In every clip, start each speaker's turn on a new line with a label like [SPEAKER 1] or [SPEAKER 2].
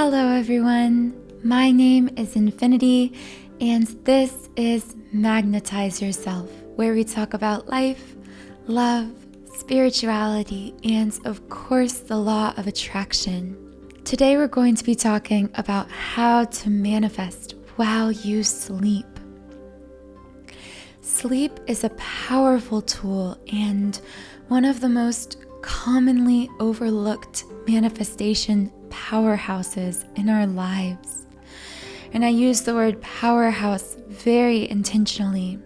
[SPEAKER 1] Hello everyone, my name is Infinity and this is Magnetize Yourself, where we talk about life, love, spirituality, and of course the law of attraction. Today we're going to be talking about how to manifest while you sleep. Sleep is a powerful tool and one of the most commonly overlooked manifestation powerhouses in our lives. And I use the word powerhouse very intentionally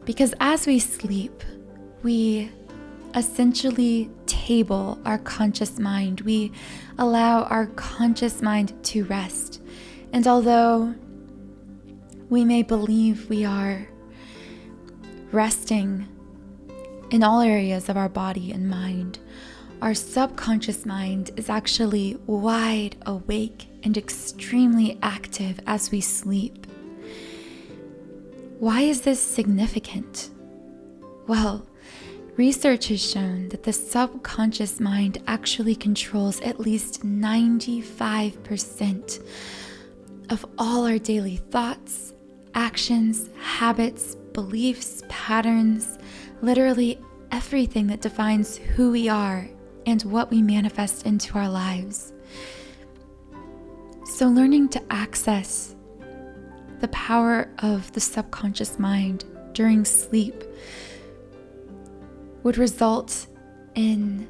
[SPEAKER 1] because as we sleep, we essentially table our conscious mind. We allow our conscious mind to rest. And although we may believe we are resting in all areas of our body and mind, our subconscious mind is actually wide awake and extremely active as we sleep. Why is this significant? Well, research has shown that the subconscious mind actually controls at least 95% of all our daily thoughts, actions, habits, beliefs, patterns, literally everything that defines who we are and what we manifest into our lives. So learning to access the power of the subconscious mind during sleep would result in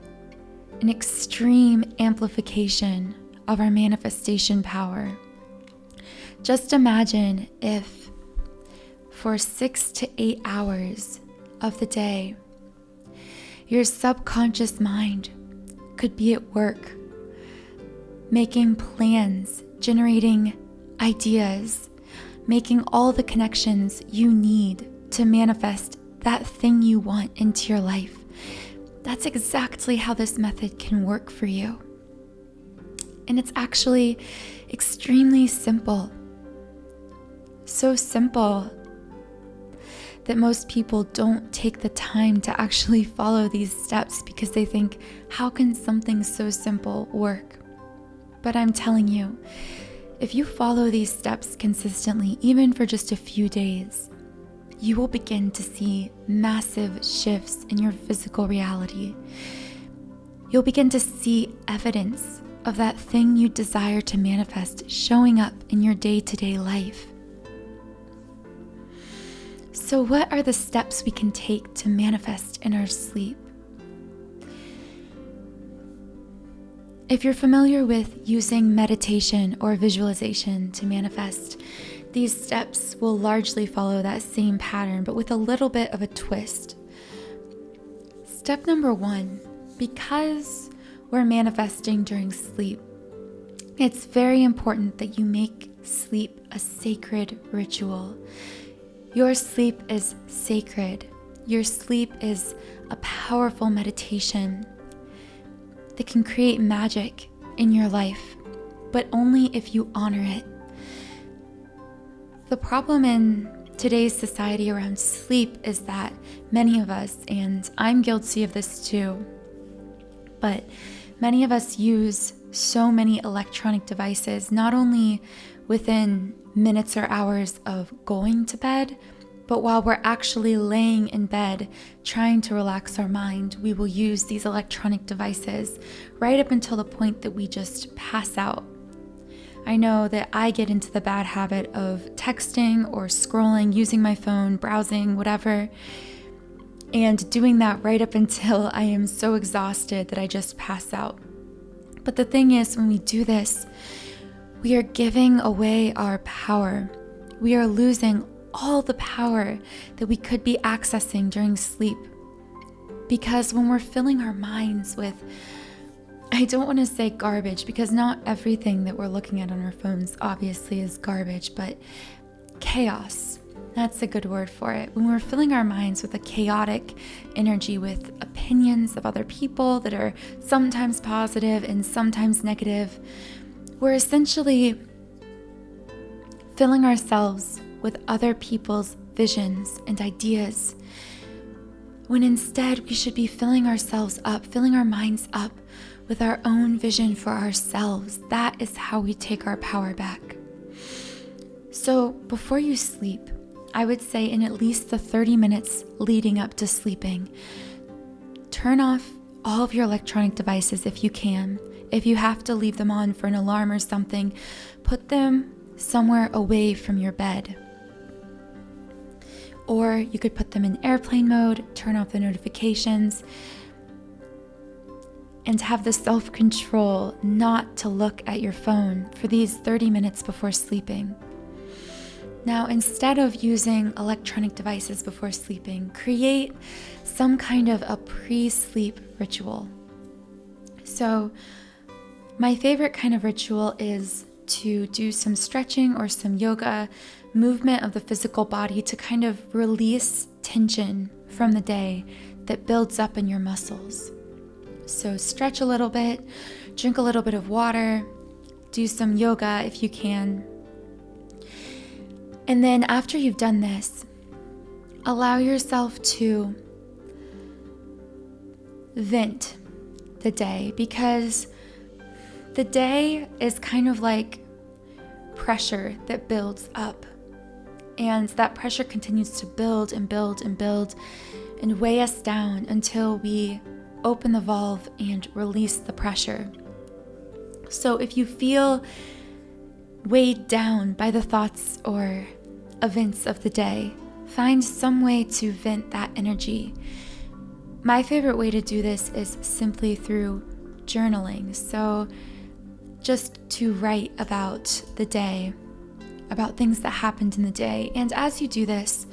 [SPEAKER 1] an extreme amplification of our manifestation power. Just imagine if for 6 to 8 hours of the day, your subconscious mind could be at work, making plans, generating ideas, making all the connections you need to manifest that thing you want into your life. That's exactly how this method can work for you. And it's actually extremely simple. So simple that most people don't take the time to actually follow these steps because they think, how can something so simple work? But I'm telling you, if you follow these steps consistently, even for just a few days, you will begin to see massive shifts in your physical reality. You'll begin to see evidence of that thing you desire to manifest showing up in your day-to-day life. So what are the steps we can take to manifest in our sleep? If you're familiar with using meditation or visualization to manifest, these steps will largely follow that same pattern, but with a little bit of a twist. Step number 1, because we're manifesting during sleep, it's very important that you make sleep a sacred ritual. Your sleep is sacred. Your sleep is a powerful meditation that can create magic in your life, but only if you honor it. The problem in today's society around sleep is that many of us, and I'm guilty of this too, but many of us use so many electronic devices, not only within minutes or hours of going to bed, but while we're actually laying in bed trying to relax our mind, we will use these electronic devices right up until the point that we just pass out. I know that I get into the bad habit of texting or scrolling, using my phone, browsing, whatever, and doing that right up until I am so exhausted that I just pass out. But the thing is, when we do this, we are giving away our power. We are losing all the power that we could be accessing during sleep. Because when we're filling our minds with, I don't want to say garbage, because not everything that we're looking at on our phones obviously is garbage, but chaos. That's a good word for it. When we're filling our minds with a chaotic energy, with opinions of other people that are sometimes positive and sometimes negative, we're essentially filling ourselves with other people's visions and ideas. when instead we should be filling ourselves up, filling our minds up with our own vision for ourselves. That is how we take our power back. So before you sleep, I would say in at least the 30 minutes leading up to sleeping, turn off all of your electronic devices if you can. If you have to leave them on for an alarm or something, put them somewhere away from your bed. Or you could put them in airplane mode, turn off the notifications, and have the self-control not to look at your phone for these 30 minutes before sleeping. Now, instead of using electronic devices before sleeping, create some kind of a pre-sleep ritual. So, my favorite kind of ritual is to do some stretching or some yoga, movement of the physical body to kind of release tension from the day that builds up in your muscles. So stretch a little bit, drink a little bit of water, do some yoga if you can. And then after you've done this, allow yourself to vent the day, because the day is kind of like pressure that builds up. And that pressure continues to build and build and build and weigh us down until we open the valve and release the pressure. So if you feel weighed down by the thoughts or events of the day, find some way to vent that energy. My favorite way to do this is simply through journaling. So just to write about the day, about things that happened in the day. And as you do this,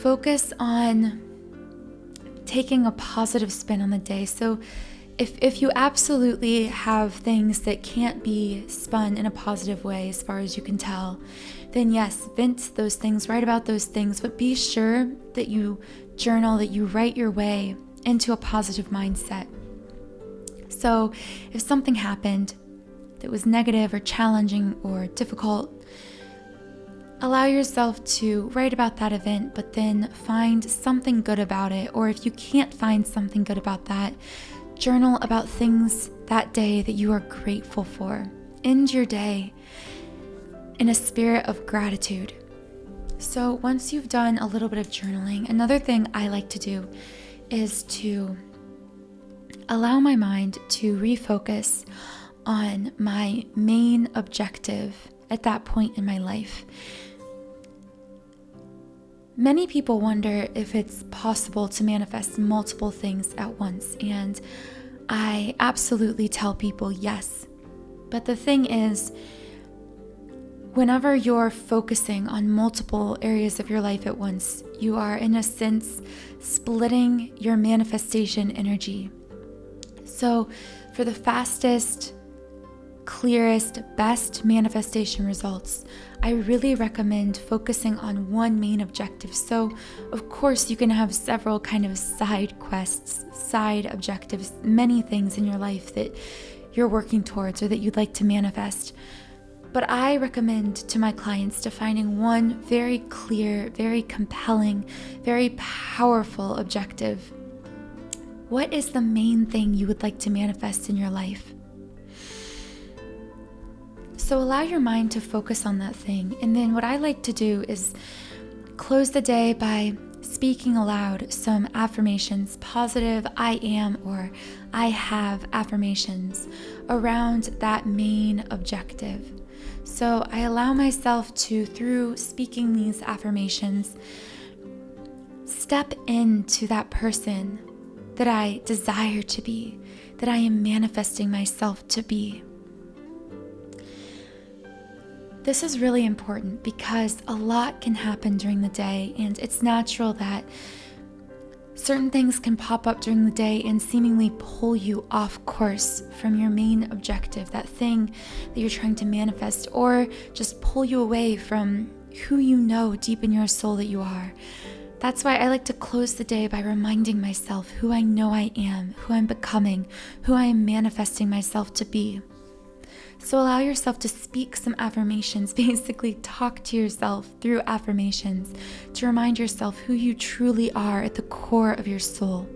[SPEAKER 1] focus on taking a positive spin on the day. So if you absolutely have things that can't be spun in a positive way as far as you can tell, then yes, vent those things, write about those things, but be sure that you journal, that you write your way into a positive mindset. So if something happened that was negative or challenging or difficult, allow yourself to write about that event, but then find something good about it. Or if you can't find something good about that, journal about things that day that you are grateful for. End your day in a spirit of gratitude. So once you've done a little bit of journaling, another thing I like to do is to allow my mind to refocus on my main objective at that point in my life. Many people wonder if it's possible to manifest multiple things at once, and I absolutely tell people yes. But the thing is, whenever you're focusing on multiple areas of your life at once, you are, in a sense, splitting your manifestation energy. So, for the fastest, clearest, best manifestation results, I really recommend focusing on one main objective. So, of course, you can have several kind of side quests, side objectives, many things in your life that you're working towards or that you'd like to manifest. But I recommend to my clients defining one very clear, very compelling, very powerful objective. What is the main thing you would like to manifest in your life? So allow your mind to focus on that thing. And then what I like to do is close the day by speaking aloud some affirmations, positive I am or I have affirmations around that main objective. So I allow myself to, through speaking these affirmations, step into that person that I desire to be, that I am manifesting myself to be. This is really important because a lot can happen during the day, and it's natural that certain things can pop up during the day and seemingly pull you off course from your main objective, that thing that you're trying to manifest, or just pull you away from who you know deep in your soul that you are. That's why I like to close the day by reminding myself who I know I am, who I'm becoming, who I am manifesting myself to be. So allow yourself to speak some affirmations, basically talk to yourself through affirmations to remind yourself who you truly are at the core of your soul.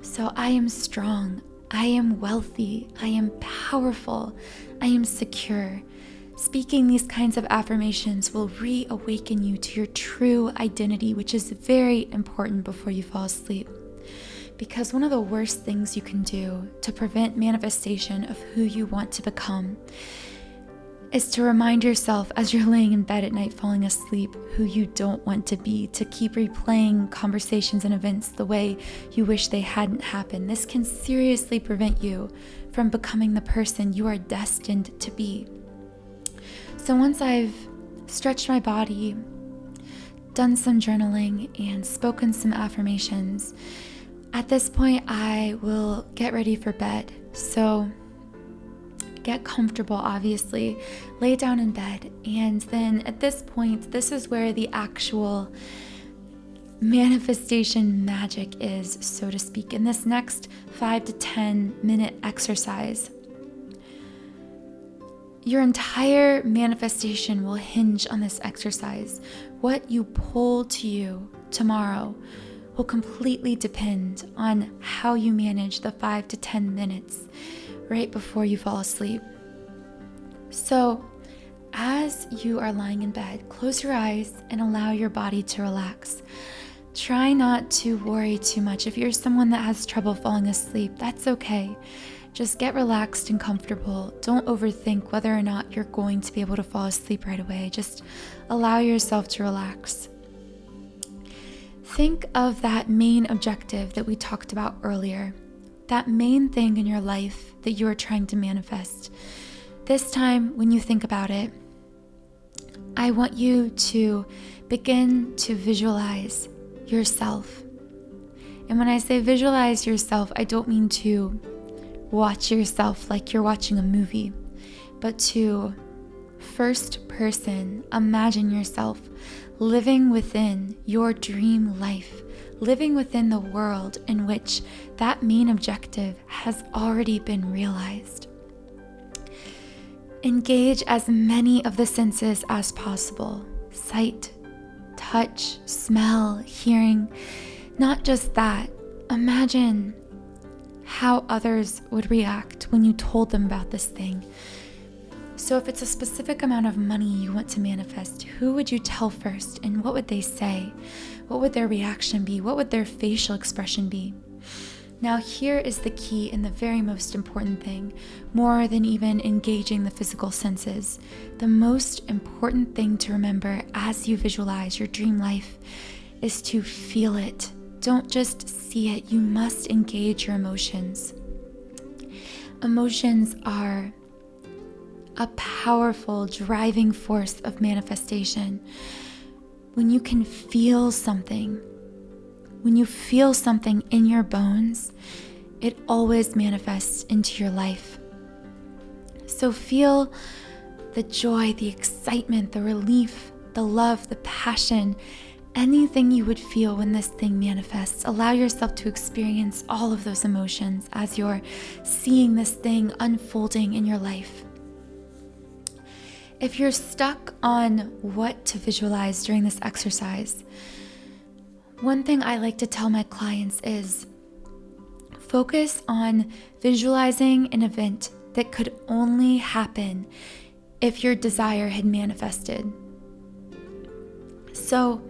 [SPEAKER 1] So I am strong, I am wealthy, I am powerful, I am secure. Speaking these kinds of affirmations will reawaken you to your true identity, which is very important before you fall asleep. Because one of the worst things you can do to prevent manifestation of who you want to become is to remind yourself as you're laying in bed at night falling asleep who you don't want to be, to keep replaying conversations and events the way you wish they hadn't happened. This can seriously prevent you from becoming the person you are destined to be. So once I've stretched my body, done some journaling, and spoken some affirmations, at this point I will get ready for bed. So get comfortable, obviously, lay down in bed, and then at this point, this is where the actual manifestation magic is, so to speak. In this next 5 to 10 minute exercise, your entire manifestation will hinge on this exercise. What you pull to you tomorrow will completely depend on how you manage the 5 to 10 minutes right before you fall asleep. So, as you are lying in bed, close your eyes and allow your body to relax. Try not to worry too much. If you're someone that has trouble falling asleep, that's okay. Just get relaxed and comfortable. Don't overthink whether or not you're going to be able to fall asleep right away. Just allow yourself to relax. Think of that main objective that we talked about earlier, that main thing in your life that you are trying to manifest. This time, when you think about it, I want you to begin to visualize yourself. And when I say visualize yourself, I don't mean to watch yourself like you're watching a movie, but to first person imagine yourself living within your dream life, living within the world in which that main objective has already been realized. Engage as many of the senses as possible: sight, touch, smell, hearing. Not just that, imagine how others would react when you told them about this thing. So if it's a specific amount of money you want to manifest, who would you tell first, and what would they say? What would their reaction be? What would their facial expression be? Now here is the key and the very most important thing, more than even engaging the physical senses. The most important thing to remember as you visualize your dream life is to feel it. Don't just see it, you must engage your emotions. Emotions are a powerful driving force of manifestation. When you can feel something, when you feel something in your bones, it always manifests into your life. So feel the joy, the excitement, the relief, the love, the passion, anything you would feel when this thing manifests. Allow yourself to experience all of those emotions as you're seeing this thing unfolding in your life. If you're stuck on what to visualize during this exercise, one thing I like to tell my clients is focus on visualizing an event that could only happen if your desire had manifested. So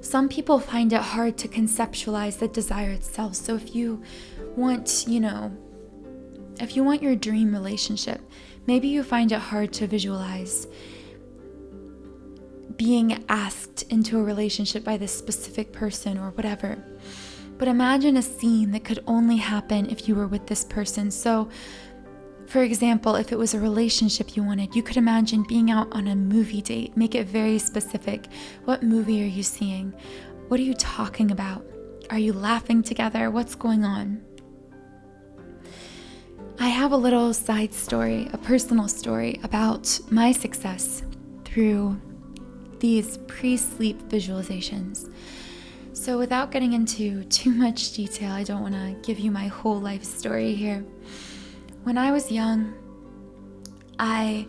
[SPEAKER 1] some people find it hard to conceptualize the desire itself. So if you want, if you want your dream relationship, maybe you find it hard to visualize being asked into a relationship by this specific person or whatever. But imagine a scene that could only happen if you were with this person. So, for example, if it was a relationship you wanted, you could imagine being out on a movie date. Make it very specific. What movie are you seeing? What are you talking about? Are you laughing together? What's going on? I have a little side story, a personal story about my success through these pre-sleep visualizations. So without getting into too much detail, I don't want to give you my whole life story here. When I was young, I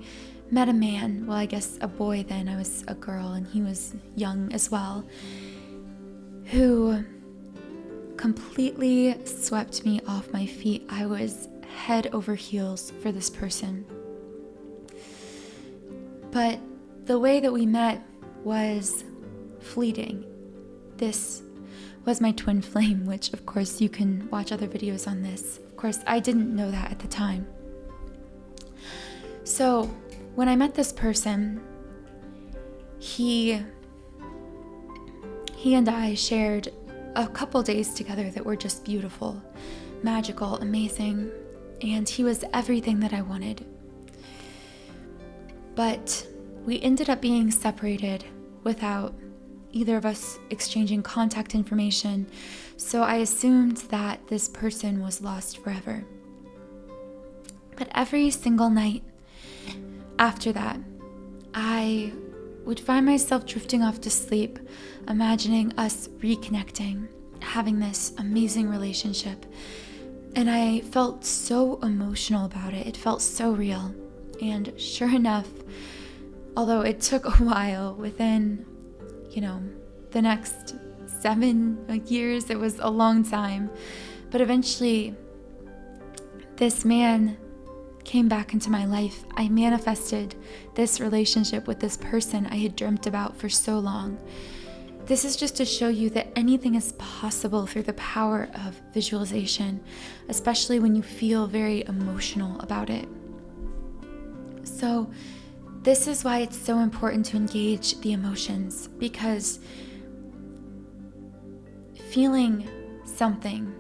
[SPEAKER 1] met a man, well, I guess a boy then, I was a girl, and he was young as well, who completely swept me off my feet. I was head over heels for this person. But the way that we met was fleeting. This was my twin flame, which of course you can watch other videos on this. Of course, I didn't know that at the time. So when I met this person, he and I shared a couple days together that were just beautiful, magical, amazing, and he was everything that I wanted. But we ended up being separated without either of us exchanging contact information, so I assumed that this person was lost forever. But every single night after that, I would find myself drifting off to sleep, imagining us reconnecting, having this amazing relationship. And I felt so emotional about it. It felt so real. And sure enough, although it took a while, within, the next 7 years, it was a long time. But eventually, this man came back into my life. I manifested this relationship with this person I had dreamt about for so long. This is just to show you that anything is possible through the power of visualization, especially when you feel very emotional about it. So this is why it's so important to engage the emotions, because feeling something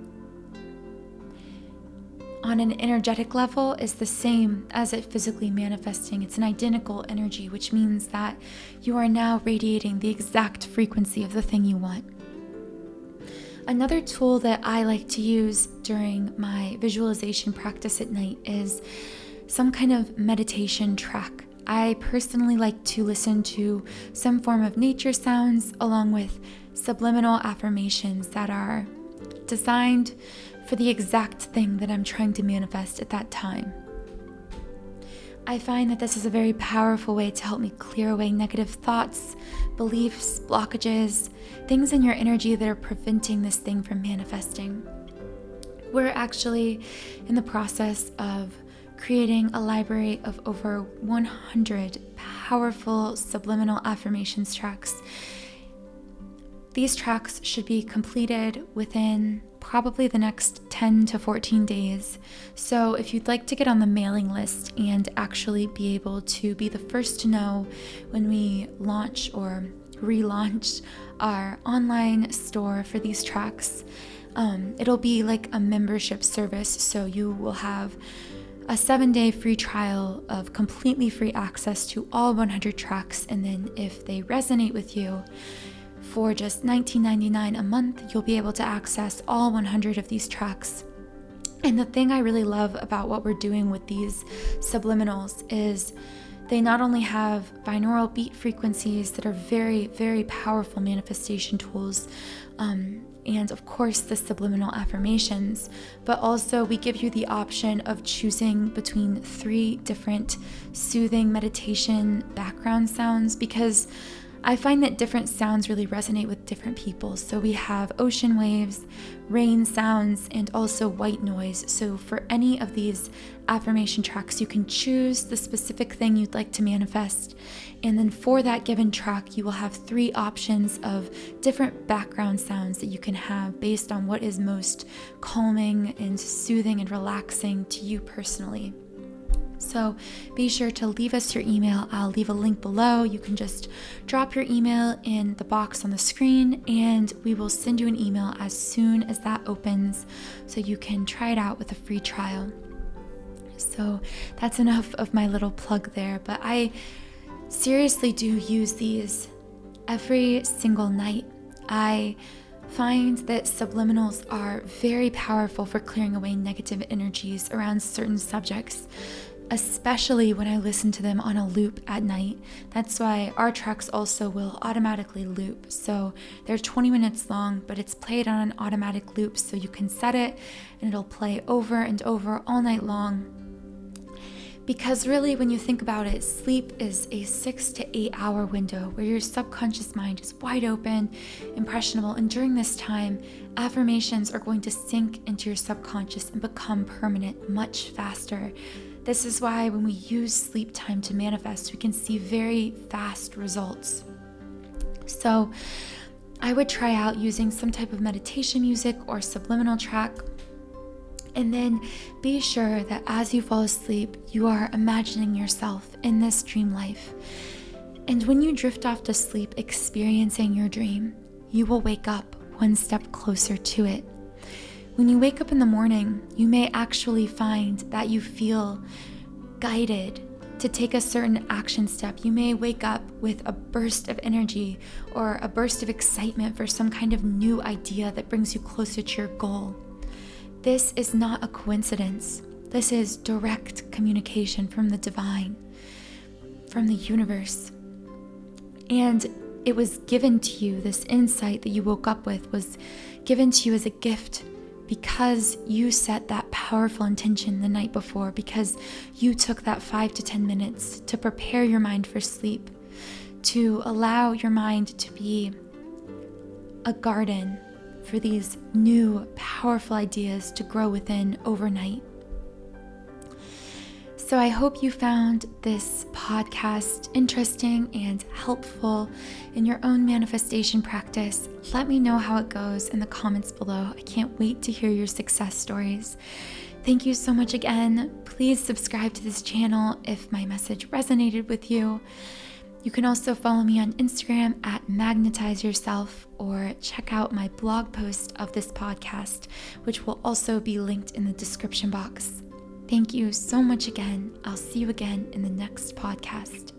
[SPEAKER 1] on an energetic level is the same as it physically manifesting. It's an identical energy, which means that you are now radiating the exact frequency of the thing you want. Another tool that I like to use during my visualization practice at night is some kind of meditation track. I personally like to listen to some form of nature sounds along with subliminal affirmations that are designed for the exact thing that I'm trying to manifest at that time. I find that this is a very powerful way to help me clear away negative thoughts, beliefs, blockages, things in your energy that are preventing this thing from manifesting. We're actually in the process of creating a library of over 100 powerful subliminal affirmations tracks. These tracks should be completed within probably the next 10 to 14 days. So if you'd like to get on the mailing list and actually be able to be the first to know when we launch or relaunch our online store for these tracks, it'll be like a membership service. So you will have a 7-day free trial of completely free access to all 100 tracks. And then if they resonate with you, for just $19.99 a month, you'll be able to access all 100 of these tracks. And the thing I really love about what we're doing with these subliminals is they not only have binaural beat frequencies that are very, very powerful manifestation tools, and of course the subliminal affirmations, but also we give you the option of choosing between 3 different soothing meditation background sounds, because I find that different sounds really resonate with different people. So we have ocean waves, rain sounds, and also white noise. So for any of these affirmation tracks, you can choose the specific thing you'd like to manifest. And then for that given track, you will have 3 options of different background sounds that you can have based on what is most calming and soothing and relaxing to you personally. So be sure to leave us your email. I'll leave a link below. You can just drop your email in the box on the screen and we will send you an email as soon as that opens so you can try it out with a free trial. So that's enough of my little plug there, but I seriously do use these every single night. I find that subliminals are very powerful for clearing away negative energies around certain subjects, especially when I listen to them on a loop at night. That's why our tracks also will automatically loop. So they're 20 minutes long, but it's played on an automatic loop, so you can set it and it'll play over and over all night long. Because really, when you think about it, sleep is a 6 to 8 hour window where your subconscious mind is wide open, impressionable, and during this time, affirmations are going to sink into your subconscious and become permanent much faster. This is why when we use sleep time to manifest, we can see very fast results. So I would try out using some type of meditation music or subliminal track. And then be sure that as you fall asleep, you are imagining yourself in this dream life. And when you drift off to sleep experiencing your dream, you will wake up one step closer to it. When you wake up in the morning, you may actually find that you feel guided to take a certain action step. You may wake up with a burst of energy or a burst of excitement for some kind of new idea that brings you closer to your goal. This is not a coincidence. This is direct communication from the divine, from the universe. And it was given to you, this insight that you woke up with was given to you as a gift because you set that powerful intention the night before, because you took that 5 to 10 minutes to prepare your mind for sleep, to allow your mind to be a garden for these new, powerful ideas to grow within overnight. So I hope you found this podcast interesting and helpful in your own manifestation practice. Let me know how it goes in the comments below. I can't wait to hear your success stories. Thank you so much again. Please subscribe to this channel if my message resonated with you. You can also follow me on Instagram at Magnetize Yourself, or check out my blog post of this podcast, which will also be linked in the description box. Thank you so much again. I'll see you again in the next podcast.